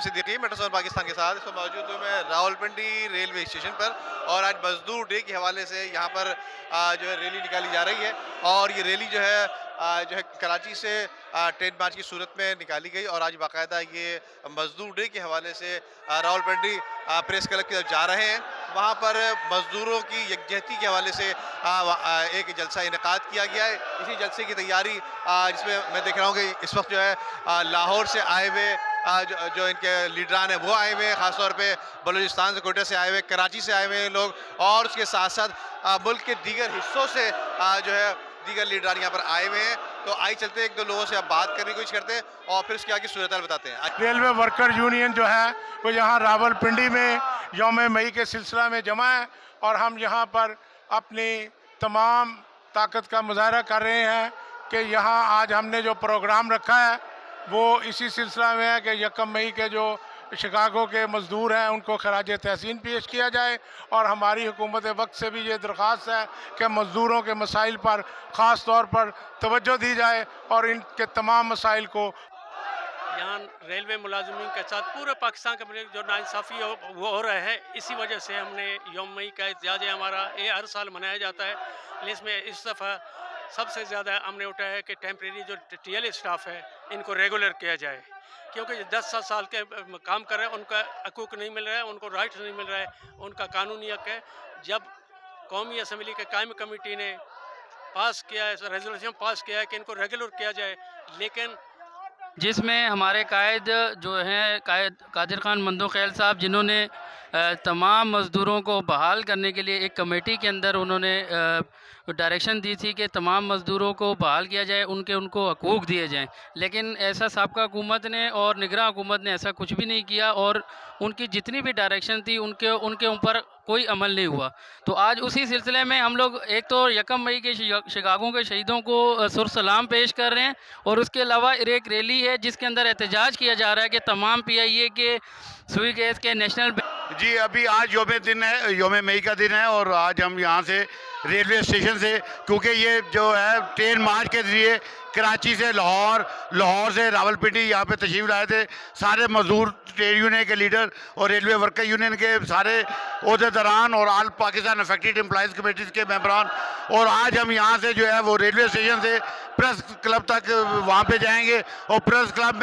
Siddiqui metro Pakistan के साथ। इस वक्त मौजूद हूँ मैं रावलपिंडी रेलवे स्टेशन पर और आज मजदूर डे के हवाले से यहाँ पर जो है रैली निकाली जा रही है और ये रैली जो है कराची से ट्रेन मार्च की सूरत में निकाली गई और आज बाकायदा ये मजदूर डे के हवाले से रावलपिंडी प्रेस क्लब की तरफ जा रहे हैं। वहाँ पर मजदूरों की यकजहती के हवाले से एक जलसा इनेकाद किया गया है। इसी जलसे की तैयारी जिसमें मैं देख रहा हूँ कि इस वक्त जो है लाहौर से आए हुए जो इनके लीडरान हैं वो आए हुए हैं, ख़ासतौर पे बलूचिस्तान से, कोयटा से आए हुए, कराची से आए हुए हैं लोग और उसके साथ साथ मुल्क के दीगर हिस्सों से जो है दीगर लीडरान यहाँ पर आए हुए हैं। तो आई चलते हैं, एक दो लोगों से आप बात करने की कोशिश करते हैं और फिर उसके आगे सूरत बताते हैं। रेलवे वर्कर यूनियन जो है वो यहाँ रावलपिंडी में यौम मई के सिलसिला में जमा है और हम यहाँ पर अपनी तमाम ताकत का मुजाहरा कर रहे हैं कि यहाँ आज हमने जो प्रोग्राम रखा है वो इसी सिलसिला में है कि 1 मई के जो शिकागो के मज़दूर हैं उनको खराज तहसीन पेश किया जाए और हमारी हुकूमत वक्त से भी ये दरख्वास्त है कि मज़दूरों के मसाइल पर ख़ास तौर पर तवज्जो दी जाए और इनके तमाम मसाइल को यहाँ रेलवे मुलाजमीन के साथ पूरे पाकिस्तान के जो नाइंसाफ़ी वो हो रहे हैं। इसी वजह से हमने यौम मई का एहतजाज हमारा ये हर साल मनाया जाता है, लेकिन इसमें इस दफ़ा सबसे ज़्यादा हमने उठाया है कि टेम्प्रेरी जो टीएल स्टाफ है इनको रेगुलर किया जाए, क्योंकि 10 साल के काम कर रहे हैं, उनका हकूक़ नहीं मिल रहा है, उनको राइट्स नहीं मिल रहा है, उनका कानूनी हक है। जब कौमी असम्बली के कायमी कमेटी ने पास किया है, रेजोल्यूशन पास किया है कि इनको रेगुलर किया जाए, लेकिन जिसमें हमारे कायद जो हैं कादिर ख़ान मंदो खैल साहब, जिन्होंने तमाम मज़दूरों को बहाल करने के लिए एक कमेटी के अंदर उन्होंने डायरेक्शन दी थी कि तमाम मज़दूरों को बहाल किया जाए, उनको हकूक़ दिए जाएं, लेकिन ऐसा साबका हुकूमत ने और निगरान हुकूमत ने ऐसा कुछ भी नहीं किया और उनकी जितनी भी डायरेक्शन थी उनके ऊपर कोई अमल नहीं हुआ। तो आज उसी सिलसिले में हम लोग एक तो 1 मई के शिकागो के शहीदों को सुरसलाम पेश कर रहे हैं और उसके अलावा एक रैली है जिसके अंदर एहतजाज किया जा रहा है कि तमाम PIA के, सुई गैस के, नेशनल जी अभी आज यौम मई का दिन है और आज हम यहाँ से रेलवे स्टेशन से, क्योंकि ये जो है ट्रेन मार्च के ज़रिए कराची से लाहौर से रावलपिंडी यहाँ पे तशरीफ़ लाए थे सारे मजदूर ट्रेड यूनियन के लीडर और रेलवे वर्कर यूनियन के सारे ओहदेदारान और all Pakistan affected employees committees के मेंबरान। और आज हम यहाँ से जो है वो रेलवे स्टेशन से प्रेस क्लब तक वहाँ पे जाएंगे और प्रेस क्लब में